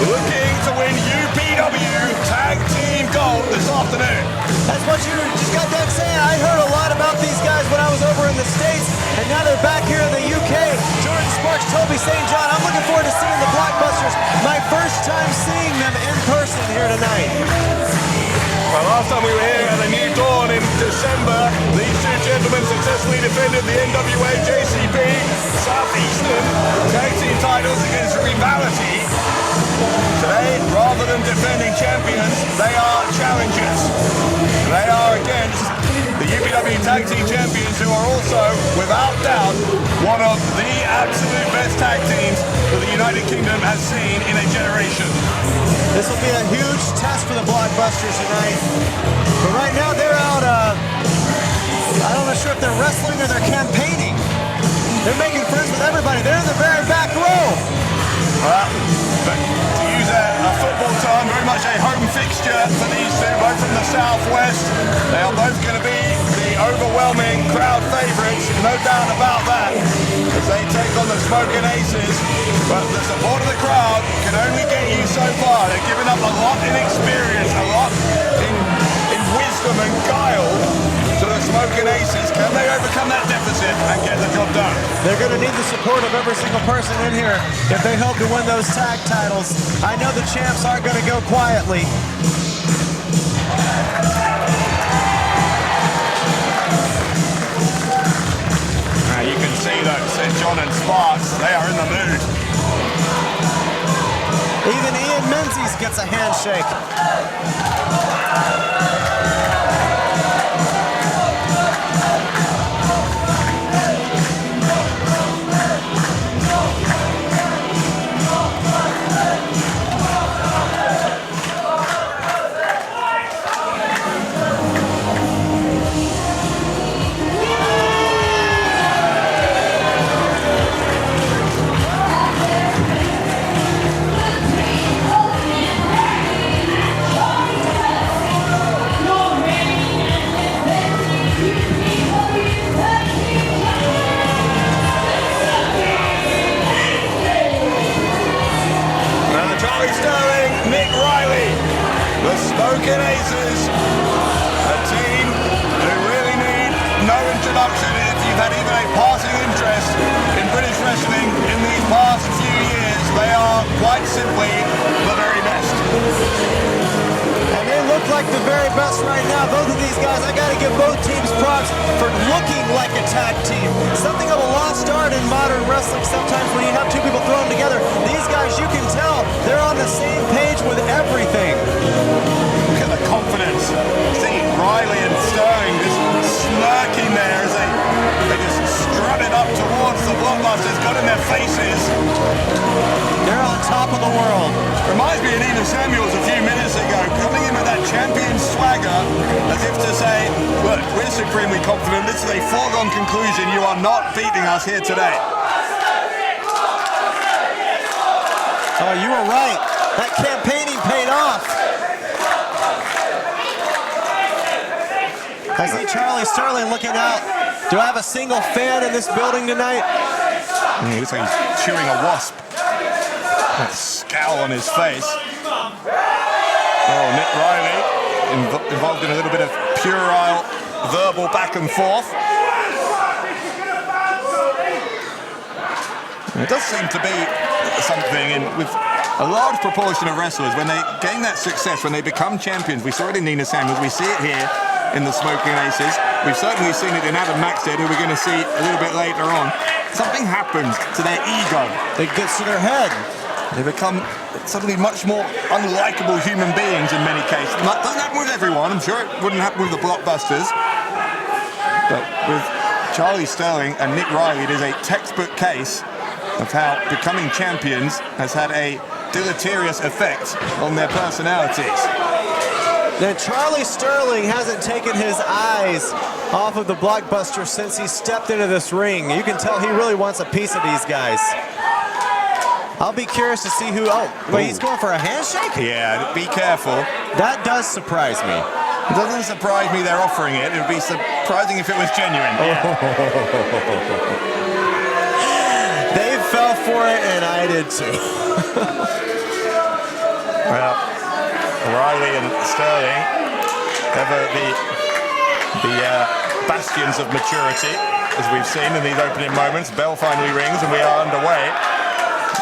looking to win UPW Tag Team Gold this afternoon. That's what you just got done saying. I heard a lot about these guys when I was over in the States, and now they're back here in the UK. Jordan Sparks, Toby St. John. I'm looking forward to seeing the Blockbusters. My first time seeing them in person here tonight. Well, last time we were here at the New Dawn in December, these two gentlemen successfully defended the NWA JCB Southeastern Tag Team titles against Rivality. Today, rather than defending champions, they are challengers. They are against the UPW Tag Team Champions, who are also, without doubt, one of the absolute best tag teams that the United Kingdom has seen in a generation. This will be a huge test for the Blockbusters tonight. But right now they're out, I'm not sure if they're wrestling or they're campaigning. They're making friends with everybody. They're in the very back row. Well, but to use a football term, very much a home fixture for these two, both from the Southwest. They are both going to be the overwhelming crowd favourites, no doubt about that, as they take on the Smokin Aces. But the support of the crowd can only get you so far. They're giving up a lot in experience, a lot in wisdom and guile to the Smokin Aces. Can they overcome that deficit and get the job done? They're going to need the support of every single person in here if they hope to win those tag titles. I know the champs aren't going to go quietly. You can see that St. John and Sparks, they are in the mood. Even Ian Menzies gets a handshake. Smokin Aces, a team who really need no introduction if you've had even a passing interest in British wrestling in these past few years. They are quite simply the very best. And they look like the very best right now. Both of these guys, I got to give both teams props for looking like a tag team. Something of a lost art in modern wrestling sometimes when you have two people thrown together. These guys, you can tell, they're on the same page with everything. Look at the confidence. See Riley and Sterling just smirking there as they just strutted up towards the Blockbusters, got in their faces. They're on top of the world. Reminds me of Nina Samuels a few minutes ago, coming in with that champion swagger, as if to say, look, we're supremely confident. This is a foregone conclusion. You are not beating us here today. Oh, you were right. That campaigning paid off. I see Charlie Sterling looking out. Do I have a single fan in this building tonight? He looks like he's chewing a wasp. That scowl on his face. Oh, Nick Riley involved in a little bit of puerile verbal back and forth. It does seem to be something with a large proportion of wrestlers, when they gain that success, when they become champions. We saw it in Nina Samuels, we see it here in the Smokin Aces. We've certainly seen it in Adam Maxted, who we're going to see a little bit later on. Something happens to their ego. It gets to their head. They become suddenly much more unlikable human beings in many cases. It doesn't happen with everyone. I'm sure it wouldn't happen with the Blockbusters. But with Charlie Sterling and Nick Riley, it is a textbook case of how becoming champions has had a deleterious effect on their personalities. Now, Charlie Sterling hasn't taken his eyes off of the Blockbusters since he stepped into this ring. You can tell he really wants a piece of these guys. I'll be curious to see who... Oh, wait, he's going for a handshake? Yeah, be careful. That does surprise me. It doesn't surprise me they're offering it. It would be surprising if it was genuine. Yeah. They fell for it, and I did too. Well, Riley and Sterling, ever the bastions of maturity, as we've seen in these opening moments. Bell finally rings and we are underway.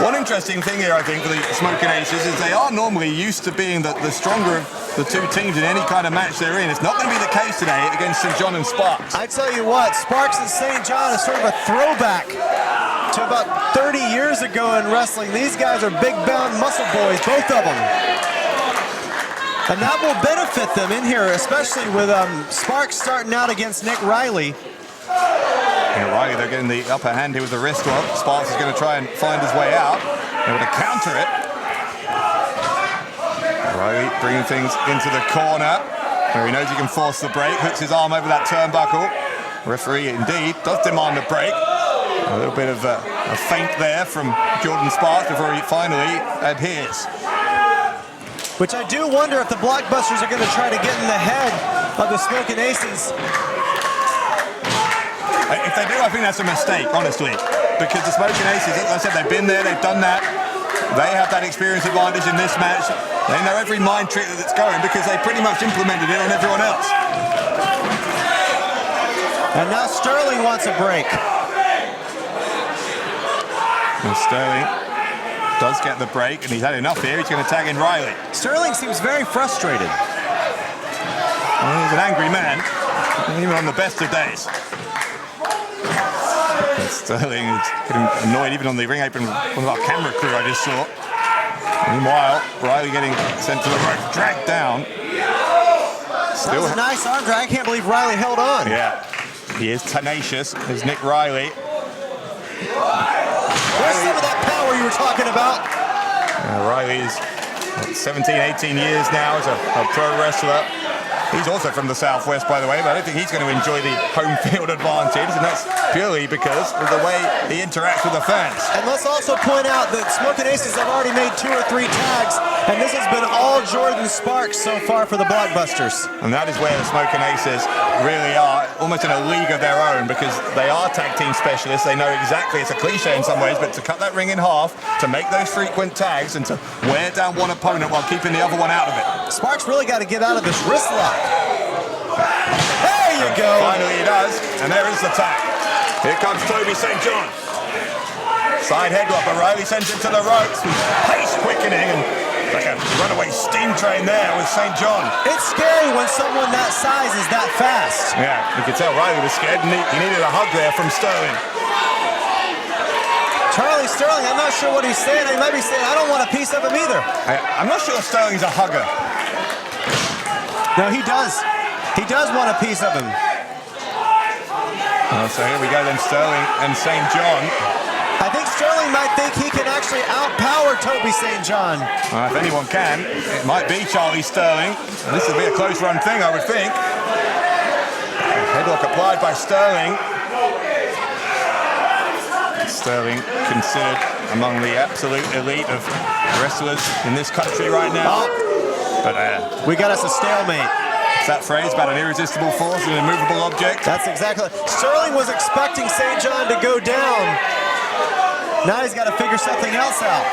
One interesting thing here, I think, for the Smokin Aces is they are normally used to being the stronger of the two teams in any kind of match they're in. It's not going to be the case today against St. John and Sparks. I tell you what, Sparks and St. John is sort of a throwback to about 30 years ago in wrestling. These guys are big bound muscle boys, both of them. And that will benefit them in here, especially with Sparks starting out against Nick Riley. Yeah, Riley, they're getting the upper hand here with the wrist lock. Sparks is going to try and find his way out. Able to counter it. Riley bringing things into the corner, where he knows he can force the break. Hooks his arm over that turnbuckle. Referee, indeed, does demand a break. A little bit of a feint there from Jordan Sparks before he finally adheres. Which I do wonder if the Blockbusters are going to try to get in the head of the Smokin Aces. If they do, I think that's a mistake, honestly. Because the Smokin Aces, as I said, they've been there, they've done that. They have that experience advantage in this match. They know every mind trick that's going because they pretty much implemented it on everyone else. And now Sterling wants a break. And Sterling does get the break, and he's had enough here. He's going to tag in Riley. Sterling seems very frustrated. Well, he's an angry man, even on the best of days. And Sterling is getting annoyed even on the ring apron, one of our camera crew I just saw. Meanwhile, Riley getting sent to the right, dragged down. That was a nice arm drag. I can't believe Riley held on. Yeah, he is tenacious, is Nick Riley. Where's some of that power you were talking about? Riley is 17, 18 years now as a pro wrestler. He's also from the Southwest, by the way, but I don't think he's going to enjoy the home field advantage, and that's purely because of the way he interacts with the fans. And let's also point out that Smokin Aces have already made 2 or 3 tags, and this has been all Jordan Sparks so far for the Blockbusters. And that is where the Smokin Aces really are almost in a league of their own, because they are tag team specialists. They know exactly, it's a cliche in some ways, but to cut that ring in half, to make those frequent tags, and to wear down one opponent while keeping the other one out of it. Sparks really got to get out of this wrist lock. There you go. Finally he does, and there is the tag. Here comes Toby St. John. Side headlock, but Riley sends him to the ropes. Pace quickening, and like a runaway steam train there with St. John. It's scary when someone that size is that fast. Yeah, you could tell Riley was scared, and he needed a hug there from Sterling. Charlie Sterling, I'm not sure what he's saying. He might be saying, I don't want a piece of him either. I'm not sure Sterling's a hugger. No, he does. He does want a piece of him. So here we go then, Sterling and St. John. I think Sterling might think he can actually outpower Toby St. John. If anyone can, it might be Charlie Sterling. This will be a close run thing, I would think. Headlock applied by Sterling. Sterling considered among the absolute elite of wrestlers in this country right now. But we got us a stalemate. It's that phrase about an irresistible force and an immovable object. That's exactly. Sterling was expecting St. John to go down. Now he's got to figure something else out.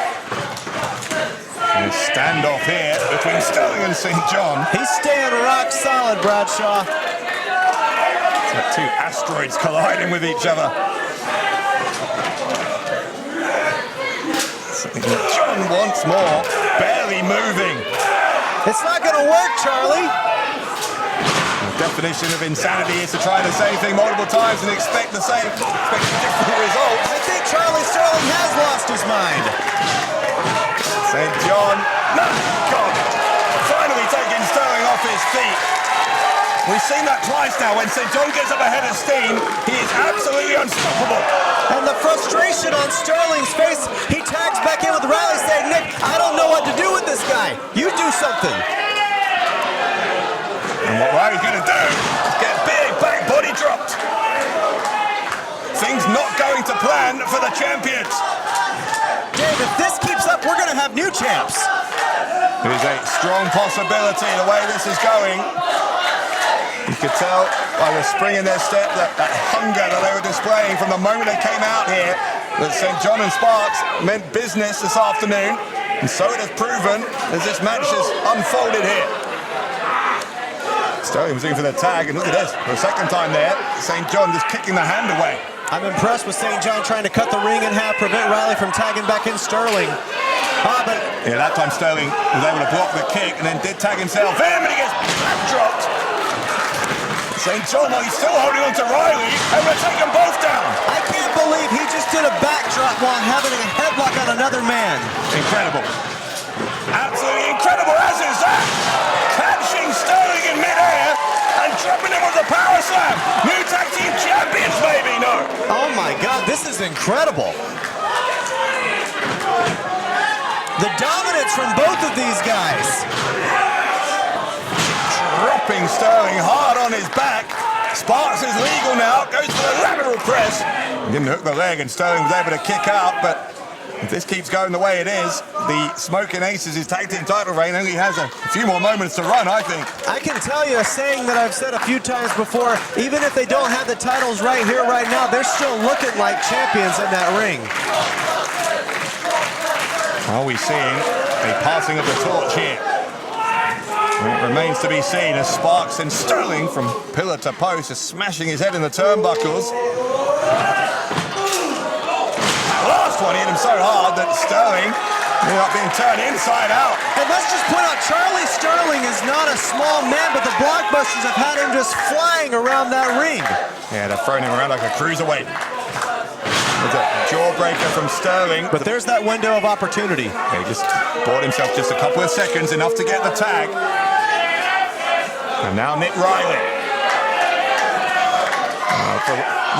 And a standoff here between Sterling and St. John. He's staying rock solid, Bradshaw. It's like 2 asteroids colliding with each other. John once more, barely moving. It's not going to work, Charlie. The definition of insanity is to try the same thing multiple times and expect different results. I think Charlie Sterling has lost his mind. St. John, no, God, finally taking Sterling off his feet. We've seen that twice now. When St. John gets up ahead of steam, he is absolutely unstoppable. And the frustration on Sterling's face, he tags back in with Riley saying, Nick, I don't know what to do with this guy. You do something. And what Riley's going to do is get big back body dropped. Things not going to plan for the champions. Dave, if this keeps up, we're going to have new champs. It is a strong possibility the way this is going. You could tell by the spring in their step, that hunger that they were displaying from the moment they came out here, that St. John and Sparks meant business this afternoon. And so it has proven as this match has unfolded here. Sterling was in for the tag, and look at this, for a second time there, St. John just kicking the hand away. I'm impressed with St. John trying to cut the ring in half, prevent Riley from tagging back in Sterling. Yeah, that time Sterling was able to block the kick and then did tag himself in, but he gets dropped. St. John, well, he's still holding on to Riley, and we're taking them both down. I can't believe he just did a backdrop while having a headlock on another man. Incredible. Absolutely incredible, as is that. Catching Sterling in midair and dropping him with a power slam. New tag team champions, maybe, no. Oh my God, this is incredible. The dominance from both of these guys. Dropping Sterling hard on his back. Sparks is legal now, goes for the lateral press. Didn't hook the leg and Sterling was able to kick out, but if this keeps going the way it is, the Smokin Aces' tag team title reign only has a few more moments to run, I think. I can tell you a saying that I've said a few times before, even if they don't have the titles right here, right now, they're still looking like champions in that ring. Are we seeing a passing of the torch here? Well, it remains to be seen as Sparks and Sterling from pillar to post is smashing his head in the turnbuckles. Last one hit him so hard that Sterling ended up being turned inside out. And let's just point out, Charlie Sterling is not a small man, but the Blockbusters have had him just flying around that ring. Yeah, they're throwing him around like a cruiserweight. There's a jawbreaker from Sterling. But there's that window of opportunity. Yeah, he just bought himself just a couple of seconds, enough to get the tag. And now Nick Riley.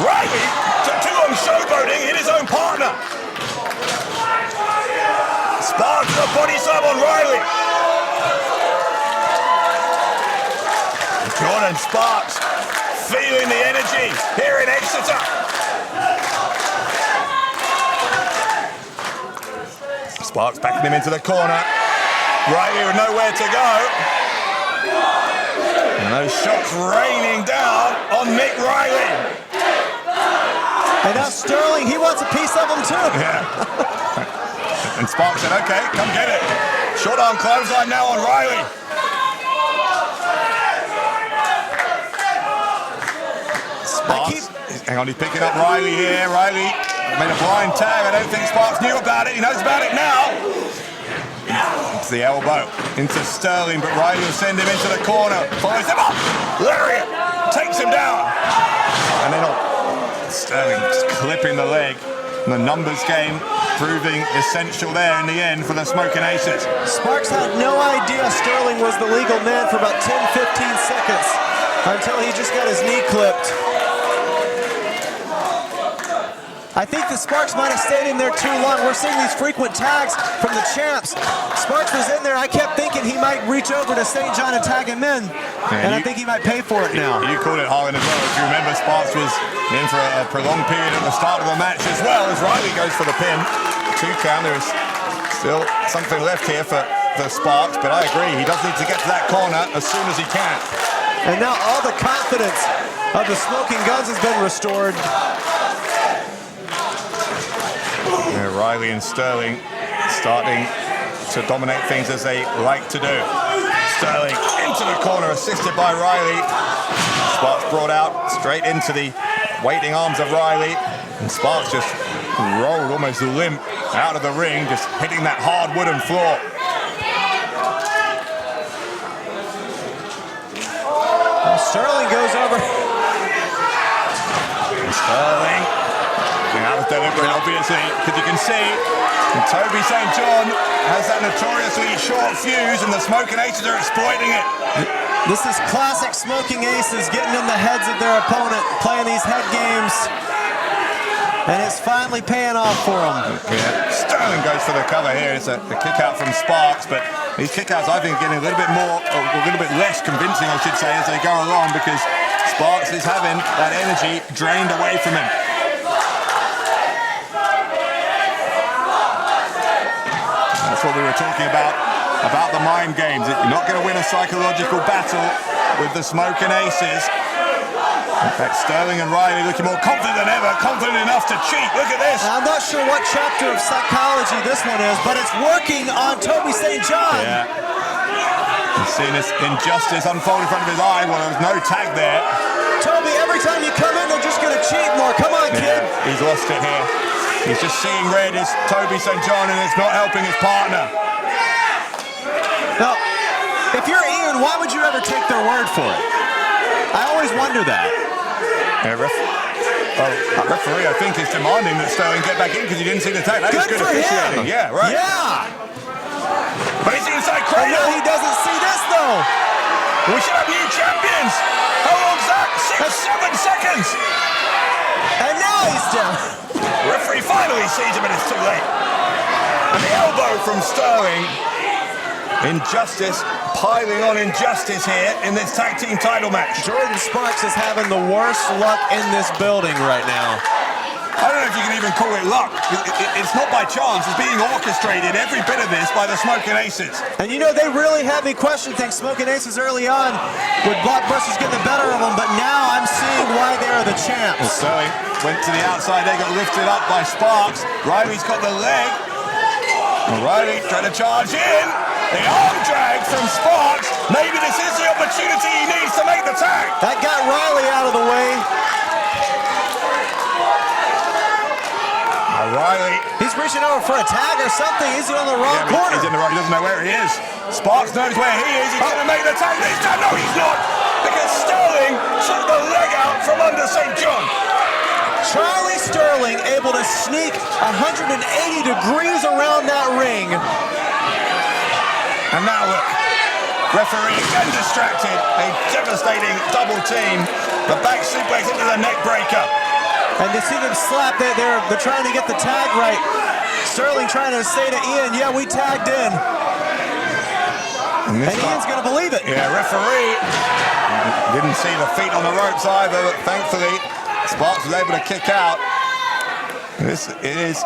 Riley took too long showboating, hit his own partner. Sparks a body slam on Riley. Jordan Sparks feeling the energy here in Exeter. Sparks backing him into the corner. Riley with nowhere to go. And those shots raining down on Nick Riley. And now Sterling, he wants a piece of them too. Yeah. And Sparks said, okay, come get it. Short arm clothesline now on Riley. Sparks, hang on, he's picking up Riley here. Riley made a blind tag. I don't think Sparks knew about it. He knows about it now. It's the elbow into Sterling, but Riley will send him into the corner. Follows him up. Lariat takes him down. And then Sterling just clipping the leg. And the numbers game proving essential there in the end for the Smokin Aces. Sparks had no idea Sterling was the legal man for about 10-15 seconds until he just got his knee clipped. I think the Sparks might have stayed in there too long. We're seeing these frequent tags from the champs. Sparks was in there. I kept thinking he might reach over to St. John and tag him in. And I think he might pay for it now. You called it, Harlan, as well. If you remember, Sparks was in for a prolonged period at the start of the match as well as Riley goes for the pin. 2 count. There is still something left here for Sparks, but I agree. He does need to get to that corner as soon as he can. And now all the confidence of the Smokin Guns has been restored. Yeah, Riley and Sterling starting to dominate things as they like to do. Sterling into the corner, assisted by Riley. Sparks brought out straight into the waiting arms of Riley. And Sparks just rolled almost limp out of the ring, just hitting that hard wooden floor. Well, Sterling goes over. Sterling. That was deliberate, obviously, because you can see Toby St. John has that notoriously short fuse, and the Smokin Aces are exploiting it. This is classic Smokin Aces getting in the heads of their opponent, playing these head games, and it's finally paying off for them. Yeah, Sterling goes for the cover here. It's a kick out from Sparks, but these kickouts I think are getting a little bit more, or a little bit less convincing, I should say, as they go along, because Sparks is having that energy drained away from him. That's what we were talking about the mind games. You're not going to win a psychological battle with the Smokin Aces. That's Sterling and Riley looking more confident than ever, confident enough to cheat. Look at this. I'm not sure what chapter of psychology this one is, but it's working on Toby St. John. Yeah. He's seen this injustice unfold in front of his eye. Well, there was no tag there. Toby, every time you come in, they're just going to cheat more. Come on, kid. He's lost it here. He's just seeing red as Toby St. John, and it's not helping his partner. Now, if you're Ian, why would you ever take their word for it? I always wonder that. Yeah, referee, I think, is demanding that Sterling get back in because he didn't see the tag. That was good officiating. Yeah, right. Yeah. But he's inside But cradle. now he doesn't see this, though. We should have new champions. How long's that? 7 seconds. And now he's down. Referee finally sees him, and it's too late. And the elbow from Sterling. Injustice, piling on injustice here in this tag team title match. Jordan Sparks is having the worst luck in this building right now. I don't know if you can even call it luck. It's not by chance. It's being orchestrated, every bit of this, by the Smokin Aces. And you know, they really had me question things, Smokin Aces early on, with Blockbusters getting the better of them, but now I'm seeing why they are the champs. Well, Sterling went to the outside, they got lifted up by Sparks. Riley's got the leg. Riley trying to charge in. The arm drag from Sparks. Maybe this is the opportunity he needs to make the tag. That got Riley out of the way. Riley. He's reaching over for a tag or something. He's on the wrong corner. He's in the right. He doesn't know where he is. Sparks knows where he is. He's going to make the tag this time. No, he's not. Because Sterling took the leg out from under St. John. Charlie Sterling able to sneak 180 degrees around that ring. And now look, referee again distracted. A devastating double team. The back suplex into the neck breaker. And to see them slap, they're trying to get the tag right. Sterling trying to say to Ian, yeah, we tagged in. And Ian's going to believe it. Yeah, referee didn't see the feet on the ropes either, but thankfully Sparks was able to kick out. This is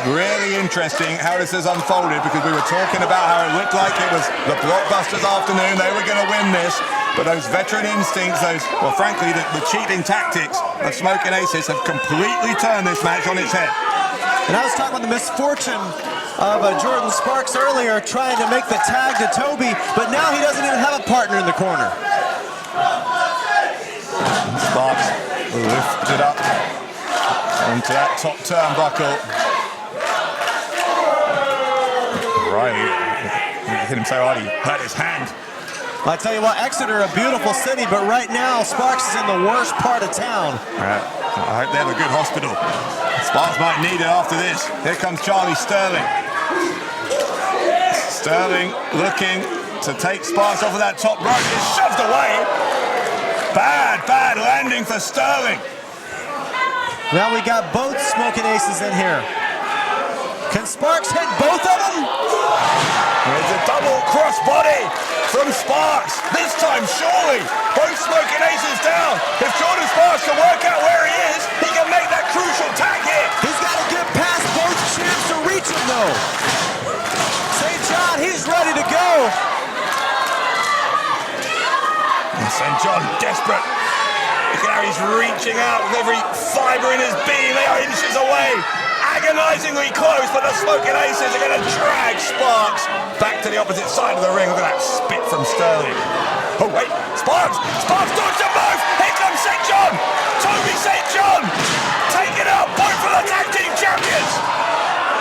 really interesting how this has unfolded, because we were talking about how it looked like it was the Blockbusters afternoon. They were going to win this, but those veteran instincts, well, frankly, the cheating tactics of Smokin Aces have completely turned this match on its head. And I was talking about the misfortune of Jordan Sparks earlier, trying to make the tag to Toby, but now he doesn't even have a partner in the corner. Sparks lifted up onto that top turnbuckle. Right, he hit him so hard he hurt his hand. I tell you what, Exeter, a beautiful city, but right now Sparks is in the worst part of town. I hope they have a good hospital. Sparks might need it after this. Here comes Charlie Sterling. Sterling looking to take Sparks off of that top rope. It's shoved away. Bad landing for Sterling. Now we got both Smokin Aces in here. Can Sparks hit both of them? There's a double crossbody from Sparks. This time, surely, both Smokin Aces down. If Jordan Sparks can work out where he is, he can make that crucial tag hit. He's got to get past both champs to reach him, though. St. John, he's ready to go. And St. John, desperate. Look at how he's reaching out with every fibre in his being. They are inches away. Agonizingly close, but the Smokin Aces are going to drag Sparks back to the opposite side of the ring. Look at that spit from Sterling. Oh, wait. Sparks dodged them both. Here comes St. John. Toby St. John taking out both of the tag team champions.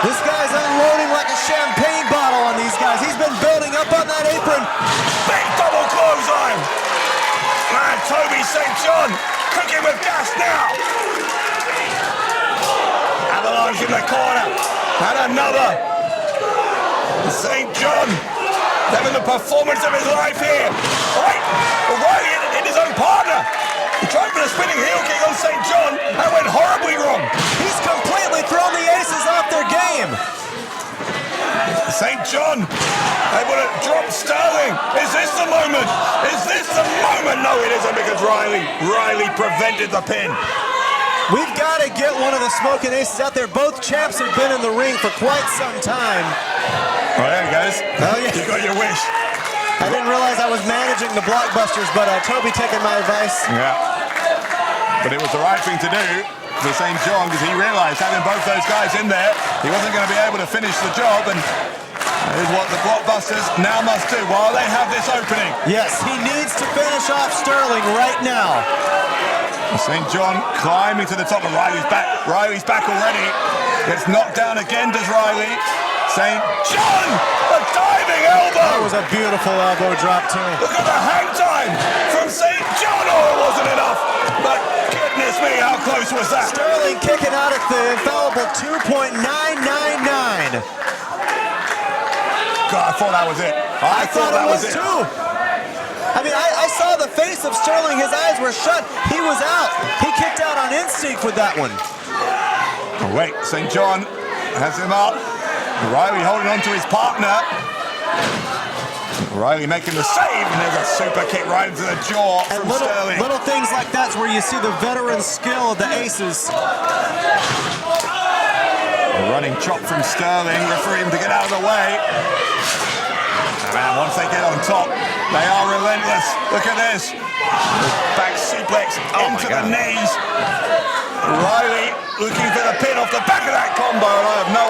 This guy's unloading like a champagne bottle on these guys. He's been building up on that apron. Big double clothesline. Man, Toby St. John cooking with gas now. Avalanche in the corner. And another. St. John having the performance of his life here. Right in his own partner. He tried for the spinning heel kick on St. John. That went horribly wrong. He's completely thrown the Aces off their game. St. John able to drop Sterling. Is this the moment? Is this the moment? No, it isn't, because Riley prevented the pin. We've got to get one of the Smokin Aces out there. Both champs have been in the ring for quite some time. Oh, there he goes. Oh, yeah. You got your wish. I didn't realize I was managing the Blockbusters, but Toby taking my advice. Yeah. But it was the right thing to do for St. John, because he realized having both those guys in there, he wasn't going to be able to finish the job, and that is what the Blockbusters now must do while they have this opening. Yes, he needs to finish off Sterling right now. St. John climbing to the top, and Riley's back. Riley's back already. Gets knocked down again, does Riley. St. John, a diving elbow. That was a beautiful elbow drop too. Look at the hang time from St. John. Oh, it wasn't enough. But goodness me, how close was that? Sterling kicking out at the infallible 2.999. God, I thought that was it. I thought that was it too. I mean, I saw the face of Sterling. His eyes were shut. He was out. He kicked out on instinct with that one. Oh, wait, St. John has him up. Riley holding on to his partner. Riley making the save, and there's a super kick right into the jaw from Sterling. Little things like that's where you see the veteran skill of the aces. A running chop from Sterling, referee him to get out of the way. And man, once they get on top, they are relentless. Look at this. Back suplex into the knees. Riley looking for the pin off the back of that combo, and I have no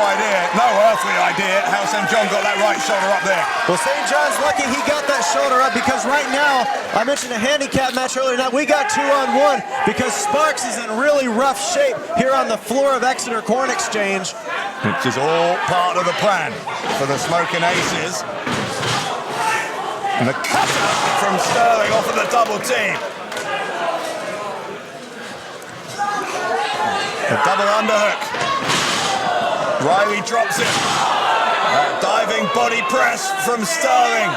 earthly idea how St. John got that right shoulder up there. Well, St. John's lucky he got that shoulder up, because right now, I mentioned a handicap match earlier, now we got 2-on-1 because Sparks is in really rough shape here on the floor of Exeter Corn Exchange. Which is all part of the plan for the Smokin Aces. And the cutter from Sterling off of the double team. A double underhook. Riley drops it. Diving body press from Sterling.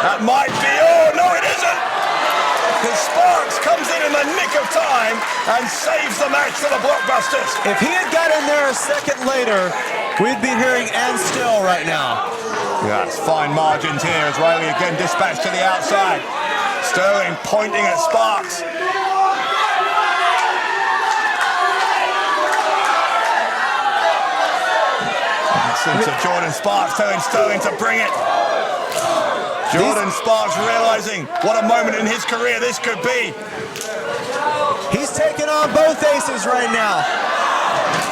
That might be, oh no it isn't! Because Sparks comes in the nick of time and saves the match for the Blockbusters. If he had got in there a second later, we'd be hearing "and still" right now. Yeah, it's fine margins here as Riley again dispatched to the outside. Sterling pointing at Sparks. Into Jordan Sparks telling Sterling to bring it. Jordan Sparks realizing what a moment in his career this could be. He's taking on both aces right now.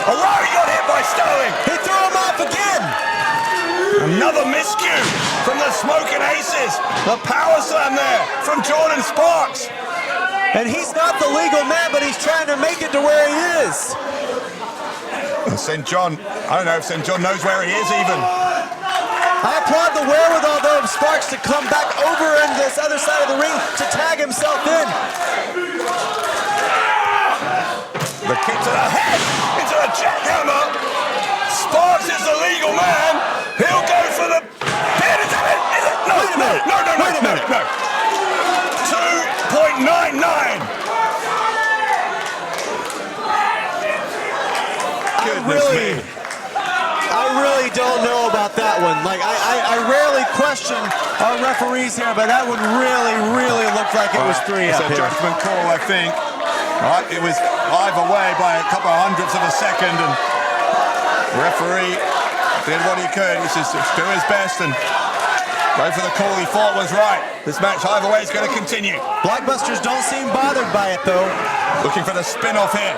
O'Reilly got hit by Sterling. He threw him off again. Another miscue from the Smokin Aces. The power slam there from Jordan Sparks. And he's not the legal man, but he's trying to make it to where he is. St. John, I don't know if St. John knows where he is even. I applaud the wherewithal though of Sparks to come back over on this other side of the ring to tag himself in. The kick to the head, into a jackhammer. Sparks is the legal man. He'll go for the pin. Is that it? Is it? No, Wait a minute. No. Wait a minute. 2.99. I really don't know about that one. Like, I rarely question our referees here, but that one really looked like it was three it's up a here. judgment call, I think. It was either way by a couple of hundredths of a second, and the referee did what he could. He just do his best and go for the call he thought was right. This match either way is going to continue. Blockbusters don't seem bothered by it, though. Looking for the spin-off here.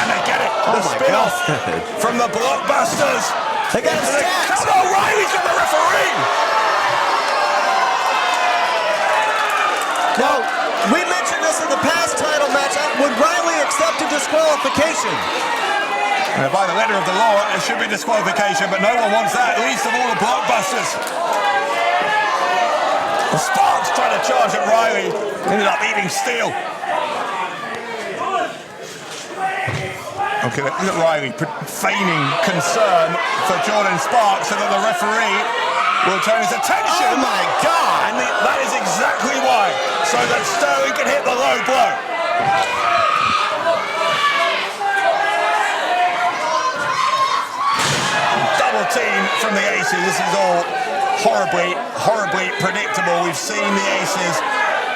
And they get it. The spin-off from the Blockbusters. They got him stacked. Come on, Riley's got the referee. Now, we mentioned this in the past title match. Would Riley accept a disqualification? By the letter of the law, it should be disqualification, but no one wants that, least of all the Blockbusters. The Sparks trying to charge at Riley, ended up eating steel. Okay, look at Riley feigning concern for Jordan Sparks so that the referee will turn his attention. Oh my God! And that is exactly why, so that Sterling can hit the low blow. Double team from the Aces. This is all horribly predictable. We've seen the Aces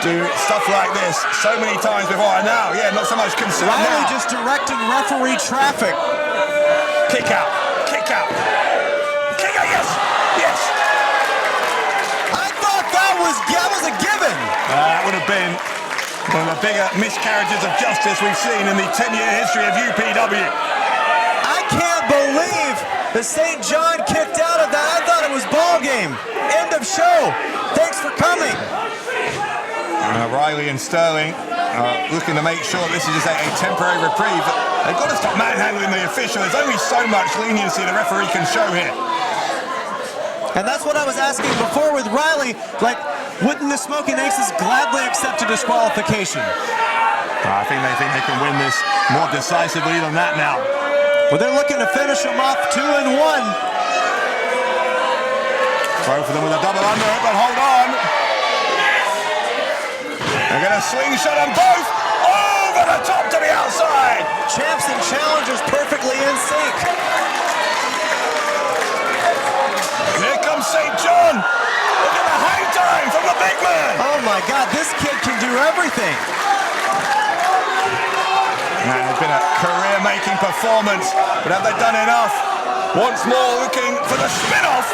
do stuff like this so many times before, and now, yeah, not so much concern Riley now. just directing referee traffic. Kick out, kick out, kick out, yes. I thought that was a given. That would have been One of the bigger miscarriages of justice we've seen in the 10-year history of UPW. I can't believe that St. John kicked out of that. I thought it was ball game. End of show. Thanks for coming. Riley and Sterling looking to make sure this is just a temporary reprieve. They've got to stop manhandling the official. There's only so much leniency the referee can show here. And that's what I was asking before with Riley. Like, wouldn't the Smokin Aces gladly accept a disqualification? I think they can win this more decisively than that now. Well, they're looking to finish them off 2-1. Both of them with a double under, but hold on. They're going to slingshot them both over the top to the outside. Champs and challengers perfectly in sync. And here comes St. John. Look at the hang time from the big man. Oh my God, this kid can do everything. Man, it's been a career-making performance, but have they done enough? Once more looking for the spin-off.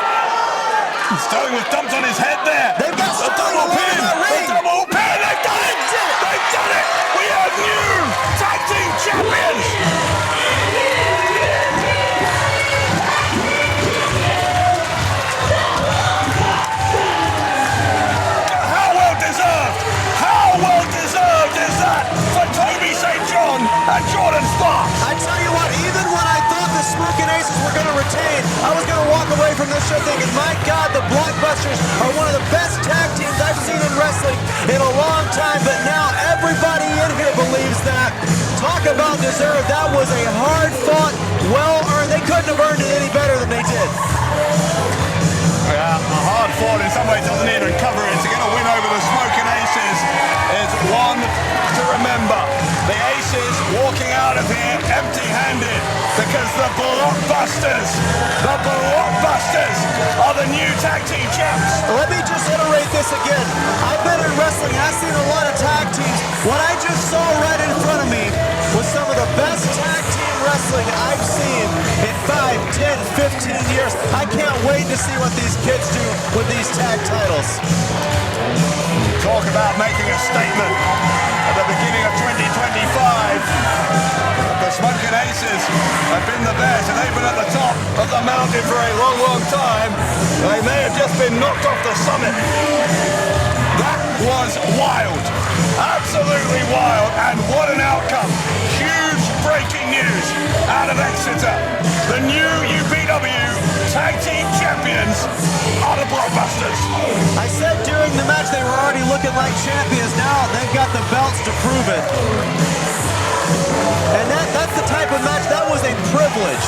Sterling was dumped on his head there. They've got the double pin. The double pin. They've done it. They've done it. We have new tag team champions. How well deserved. How well deserved is that for Toby St. John and Jordan Sparks. I tell you what, even when I thought the Smokin Aces were going to retain, I was going to walk away from this show thinking, my God, the Blockbusters are one of the best tag teams I've seen in wrestling in a long time, but now everybody in here believes that. Talk about deserved. That was a hard-fought, well-earned. They couldn't have earned it any better than they did. Yeah, a hard fought in some ways doesn't even cover it. To get a win over the Smokin Aces is one to remember. The Aces walking out of here empty-handed because the Blockbusters are the new tag team champs. Let me just iterate this again. I've been in wrestling. I've seen a lot of tag teams. What I just saw right in front of me was some of the best tag team wrestling I've seen in 5, 10, 15 years. I can't wait to see what these kids do with these tag titles. Talk about making a statement at the beginning of 2025. The Smokin Aces have been the best, and they've been at the top of the mountain for a long, long time. They may have just been knocked off the summit. That was wild. Absolutely wild, and what an outcome. Huge breaking news out of Exeter. The new UPW Tag Team Champions are the Blockbusters. I said during the match they were already looking like champions. Now they've got the belts to prove it. And that's the type of match, that was a privilege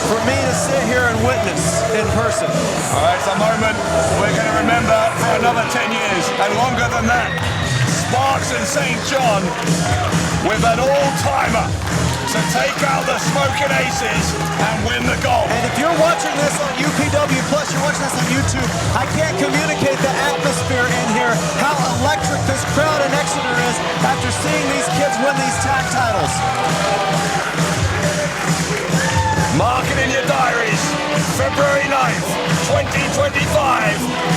for me to sit here and witness in person. All right, it's a moment we're going to remember for another 10 years and longer than that. Sparks and St. John with an all-timer to take out the Smokin Aces and win the gold. And if you're watching this on UPW Plus, you're watching this on YouTube, I can't communicate the atmosphere in here, how electric this crowd in Exeter is after seeing these kids win these tag titles. Mark it in your diaries, February 9th, 2025.